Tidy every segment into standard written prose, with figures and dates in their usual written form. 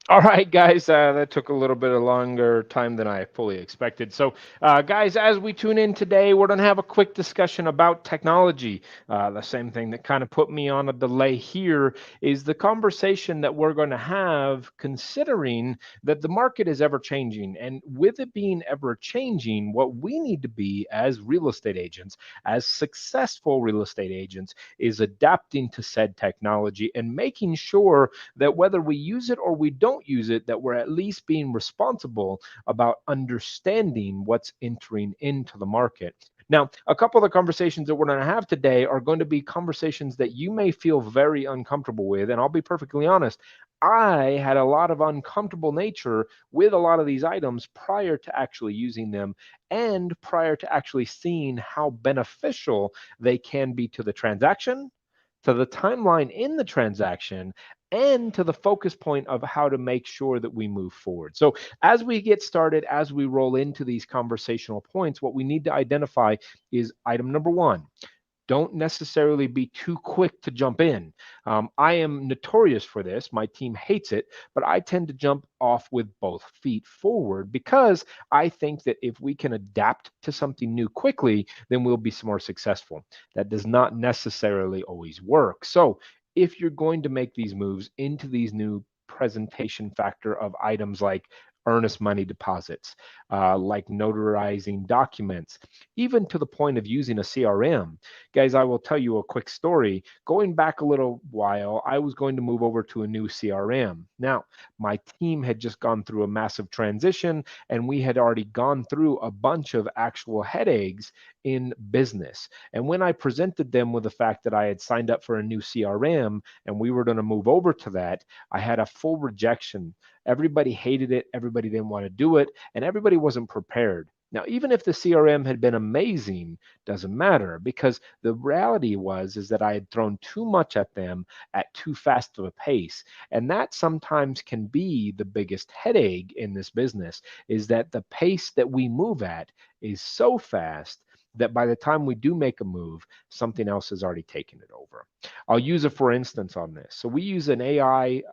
All right, guys, that took a little bit of longer time than I fully expected. So, guys, as we tune in today, we're going to have a quick discussion about technology. The same thing that kind of put me on a delay here is the conversation that we're going to have, considering that the market is ever changing. And with it being ever changing, what we need to be as real estate agents, as successful real estate agents, is adapting to said technology and making sure that whether we use it or we don't use it, that we're at least being responsible about understanding what's entering into the market. Now, a couple of the conversations that we're going to have today are going to be conversations that you may feel very uncomfortable with. And I'll be perfectly honest, I had a lot of uncomfortable nature with a lot of these items prior to actually using them and prior to actually seeing how beneficial they can be to the transaction, to the timeline in the transaction, and to the focus point of how to make sure that we move forward. So, as we get started, as we roll into these conversational points, what we need to identify is item number one: don't necessarily be too quick to jump in. I am notorious for this. My team hates it, but I tend to jump off with both feet forward because I think that if we can adapt to something new quickly, then we'll be more successful. That does not necessarily always work. So, if you're going to make these moves into these new presentation factor of items like earnest money deposits, like notarizing documents, even to the point of using a CRM. Guys, I will tell you a quick story. Going back a little while, I was going to move over to a new CRM. Now, my team had just gone through a massive transition, and we had already gone through a bunch of actual headaches in business. And when I presented them with the fact that I had signed up for a new CRM and we were going to move over to that, I had a full rejection. Everybody hated it, everybody didn't want to do it, and everybody wasn't prepared. Now, even if the CRM had been amazing, doesn't matter, because the reality was is that I had thrown too much at them at too fast of a pace. And that sometimes can be the biggest headache in this business, is that the pace that we move at is so fast that by the time we do make a move, something else has already taken it over. I'll use a for instance on this. So we use an AI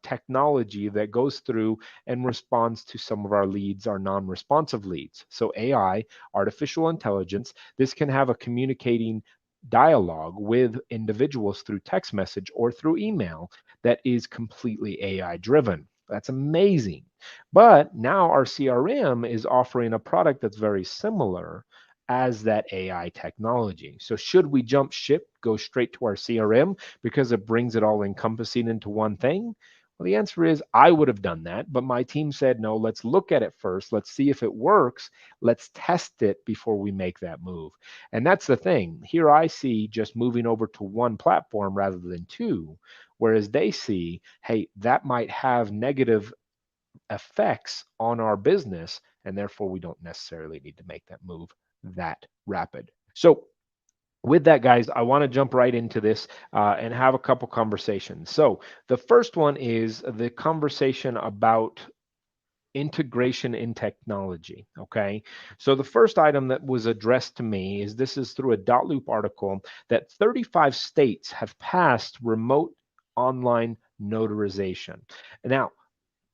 technology that goes through and responds to some of our leads, our non responsive leads. So, AI, artificial intelligence, this can have a communicating dialogue with individuals through text message or through email that is completely AI driven. That's amazing. But now our CRM is offering a product that's very similar as that AI technology. So, should we jump ship, go straight to our CRM because it brings it all encompassing into one thing? Well, the answer is I would have done that, but my team said, no, let's look at it first. Let's see if it works. Let's test it before we make that move. And that's the thing. Here I see just moving over to one platform rather than two, whereas they see, hey, that might have negative effects on our business, and therefore we don't necessarily need to make that move that rapid. So, with that, guys, I want to jump right into this and have a couple conversations. So, the first one is the conversation about integration in technology. Okay. So, the first item that was addressed to me is this is through a Dot Loop article that 35 states have passed remote online notarization. Now,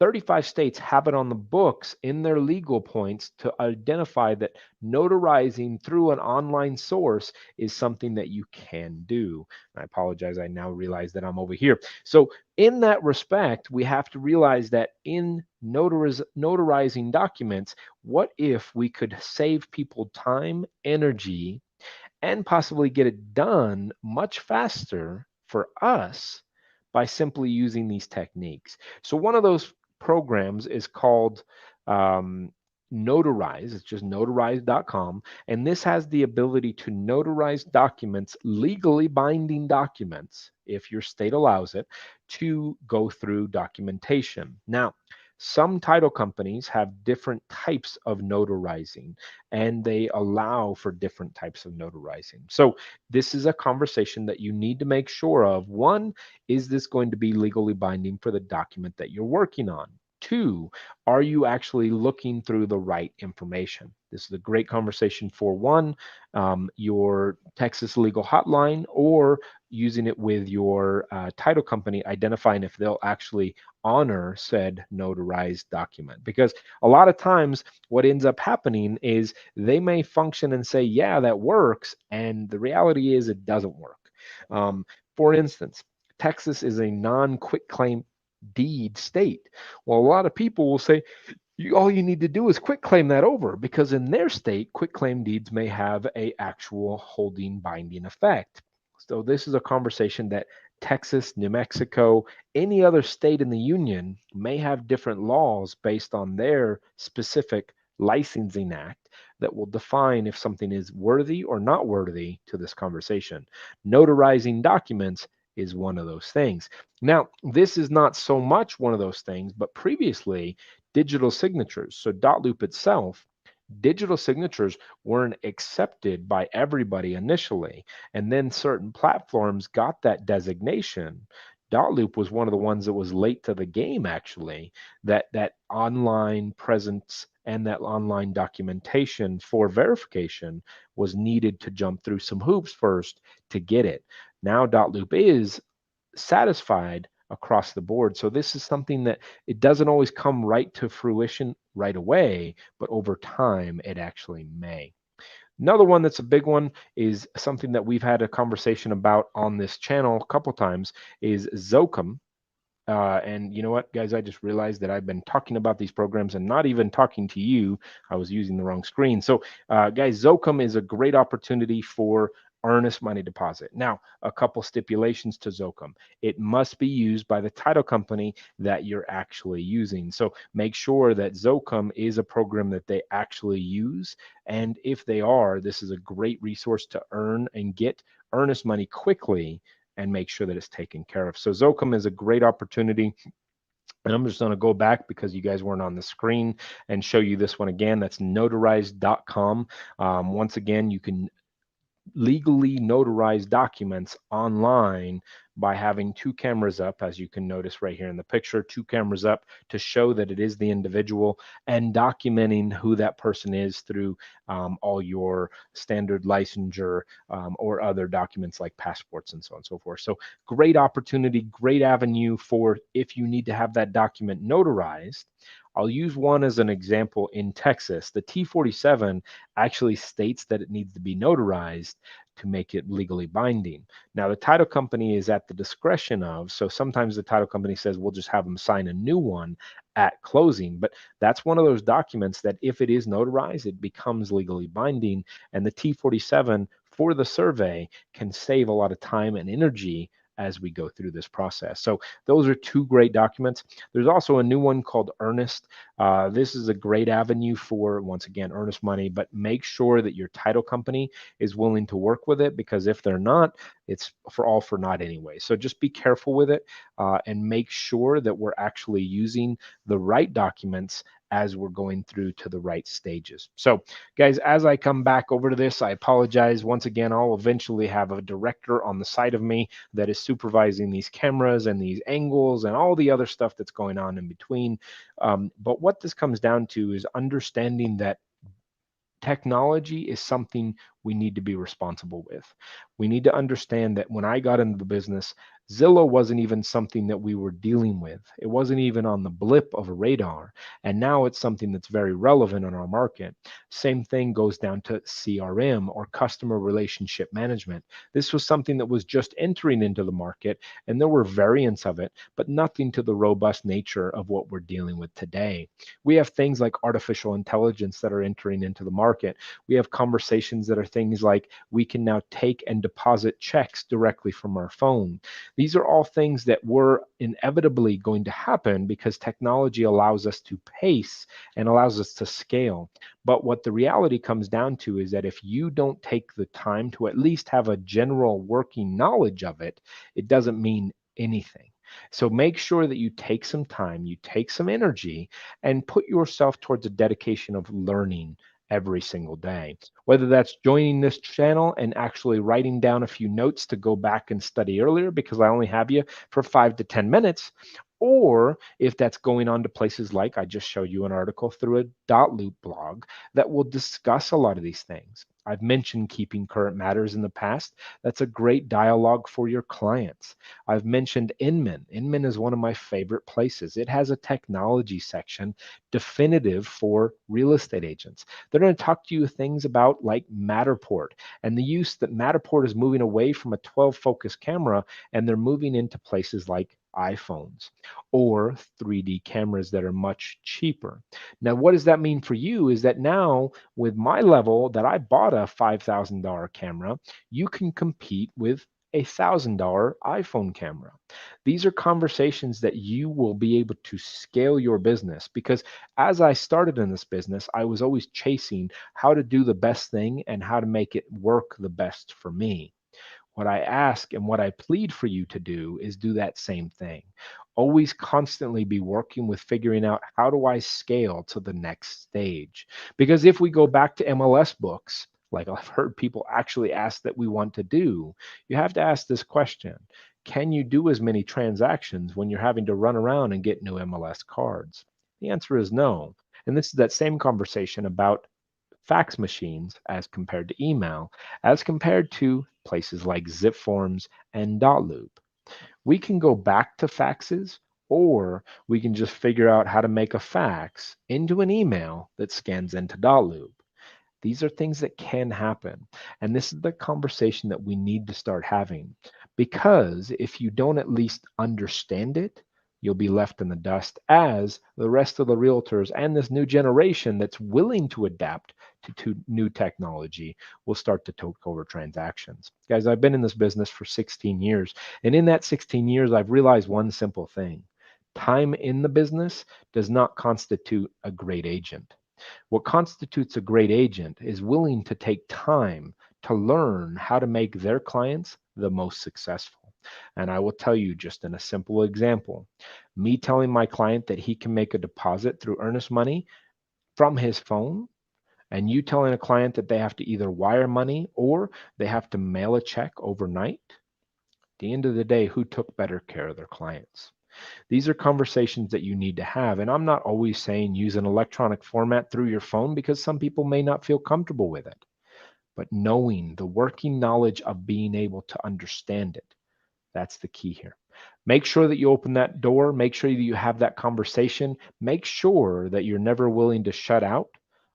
35 states have it on the books in their legal points to identify that notarizing through an online source is something that you can do. I apologize, I now realize that I'm over here. So, in that respect, we have to realize that in notarizing documents, what if we could save people time, energy, and possibly get it done much faster for us by simply using these techniques? So, one of those programs is called um, Notarize. It's just notarize.com. And this has the ability to notarize documents, legally binding documents, if your state allows it, to go through documentation. Now, some title companies have different types of notarizing and they allow for different types of notarizing. So, this is a conversation that you need to make sure of. One, is this going to be legally binding for the document that you're working on? Two, are you actually looking through the right information? This is a great conversation for one, your Texas legal hotline, or using it with your title company, identifying if they'll actually honor said notarized document. Because a lot of times, what ends up happening is they may function and say, yeah, that works. And the reality is, it doesn't work. For instance, Texas is a non quitclaim deed state. Well, a lot of people will say, all you need to do is quitclaim that over, because in their state, quitclaim deeds may have a actual holding binding effect. So this is a conversation that Texas, New Mexico, any other state in the union may have different laws based on their specific licensing act that will define if something is worthy or not worthy to this conversation. Notarizing documents is one of those things. Now, this is not so much one of those things, but previously, digital signatures, so dotloop itself, digital signatures weren't accepted by everybody initially, and then certain platforms got that designation. Dotloop was one of the ones that was late to the game, actually, that online presence and that online documentation for verification was needed to jump through some hoops first to get it. Now Dotloop is satisfied across the board. So this is something that it doesn't always come right to fruition right away, but over time it actually may. Another one that's a big one is something that we've had a conversation about on this channel a couple times is Zocum. And you know what, guys, I just realized that I've been talking about these programs and not even talking to you. I was using the wrong screen. So, guys, Zocum is a great opportunity for earnest money deposit. Now, a couple stipulations to Zocum. It must be used by the title company that you're actually using. So make sure that Zocum is a program that they actually use. And if they are, this is a great resource to earn and get earnest money quickly and make sure that it's taken care of. So Zocum is a great opportunity. And I'm just going to go back because you guys weren't on the screen and show you this one again. That's notarized.com. Once again, you can legally notarize documents online by having two cameras up, as you can notice right here in the picture, two cameras up to show that it is the individual, and documenting who that person is through all your standard licensure or other documents like passports and so on and so forth. So great opportunity, great avenue for if you need to have that document notarized. I'll use one as an example in Texas. The T47 actually states that it needs to be notarized to make it legally binding. Now, the title company is at the discretion of, so sometimes the title company says, we'll just have them sign a new one at closing. But that's one of those documents that if it is notarized, it becomes legally binding. And the T47 for the survey can save a lot of time and energy as we go through this process. So those are two great documents. There's also a new one called Earnest. This is a great avenue for, once again, earnest money, but make sure that your title company is willing to work with it, because if they're not, it's for all for naught anyway. So just be careful with it and make sure that we're actually using the right documents as we're going through to the right stages. So guys, as I come back over to this, I apologize. Once again, I'll eventually have a director on the side of me that is supervising these cameras and these angles and all the other stuff that's going on in between. But what this comes down to is understanding that technology is something we need to be responsible with. We need to understand that when I got into the business, Zillow wasn't even something that we were dealing with. It wasn't even on the blip of a radar. And now it's something that's very relevant in our market. Same thing goes down to CRM, or customer relationship management. This was something that was just entering into the market, and there were variants of it, but nothing to the robust nature of what we're dealing with today. We have things like artificial intelligence that are entering into the market. We have conversations that are things like we can now take and deposit checks directly from our phone. These are all things that were inevitably going to happen because technology allows us to pace and allows us to scale. But what the reality comes down to is that if you don't take the time to at least have a general working knowledge of it, it doesn't mean anything. So make sure that you take some time, you take some energy, and put yourself towards a dedication of learning every single day. Whether that's joining this channel and actually writing down a few notes to go back and study earlier because I only have you for 5 to 10 minutes, Or if that's going on to places like I just showed you an article through a dot loop blog that will discuss a lot of these things. I've mentioned keeping current matters in the past. That's a great dialogue for your clients. I've mentioned Inman. Inman is one of my favorite places. It has a technology section definitive for real estate agents. They're going to talk to you things about like Matterport and the use that Matterport is moving away from a 12 focus camera and they're moving into places like iPhones or 3D cameras that are much cheaper. Now, what does that mean for you is that now with my level that I bought a $5,000 camera, you can compete with a $1,000 iPhone camera. These are conversations that you will be able to scale your business because as I started in this business, I was always chasing how to do the best thing and how to make it work the best for me. What I ask and what I plead for you to do is do that same thing. Always constantly be working with figuring out how do I scale to the next stage. Because if we go back to MLS books, like I've heard people actually ask that we want to do, you have to ask this question. Can you do as many transactions when you're having to run around and get new MLS cards? The answer is no. And this is that same conversation about fax machines as compared to email, as compared to places like zip forms and dot loop. We can go back to faxes or we can just figure out how to make a fax into an email that scans into dot loop. These are things that can happen. And this is the conversation that we need to start having because if you don't at least understand it, you'll be left in the dust as the rest of the realtors and this new generation that's willing to adapt to new technology will start to take over transactions. Guys, I've been in this business for 16 years. And in that 16 years, I've realized one simple thing. Time in the business does not constitute a great agent. What constitutes a great agent is willing to take time to learn how to make their clients the most successful. And I will tell you just in a simple example, me telling my client that he can make a deposit through earnest money from his phone, and you telling a client that they have to either wire money or they have to mail a check overnight, at the end of the day, who took better care of their clients? These are conversations that you need to have. And I'm not always saying use an electronic format through your phone because some people may not feel comfortable with it. But knowing the working knowledge of being able to understand it, that's the key here. Make sure that you open that door. Make sure that you have that conversation. Make sure that you're never willing to shut out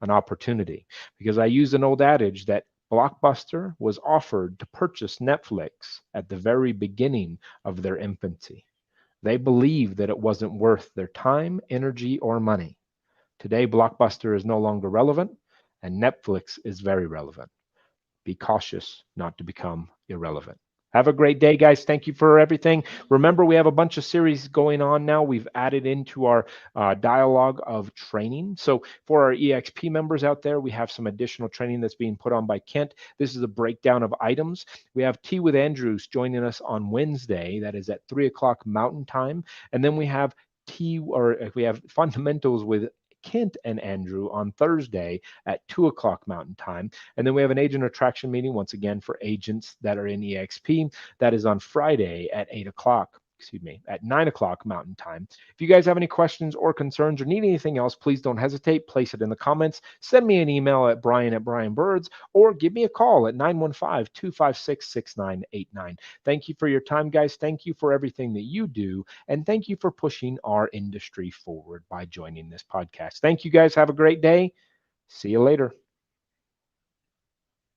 an opportunity. Because I use an old adage that Blockbuster was offered to purchase Netflix at the very beginning of their infancy. They believed that it wasn't worth their time, energy, or money. Today, Blockbuster is no longer relevant, and Netflix is very relevant. Be cautious not to become irrelevant. Have a great day, guys. Thank you for everything. Remember, we have a bunch of series going on now. We've added into our dialogue of training. So, for our EXP members out there, we have some additional training that's being put on by Kent. This is a breakdown of items. We have Tea with Andrews joining us on Wednesday. That is at 3 o'clock Mountain Time. And then we have fundamentals with Kent and Andrew on Thursday at 2 o'clock Mountain Time. And then we have an agent attraction meeting once again for agents that are in EXP. That is on Friday at 8 o'clock. At 9 o'clock Mountain Time. If you guys have any questions or concerns or need anything else, please don't hesitate. Place it in the comments. Send me an email at brian@brianbirds or give me a call at 915-256-6989. Thank you for your time, guys. Thank you for everything that you do. And thank you for pushing our industry forward by joining this podcast. Thank you, guys. Have a great day. See you later.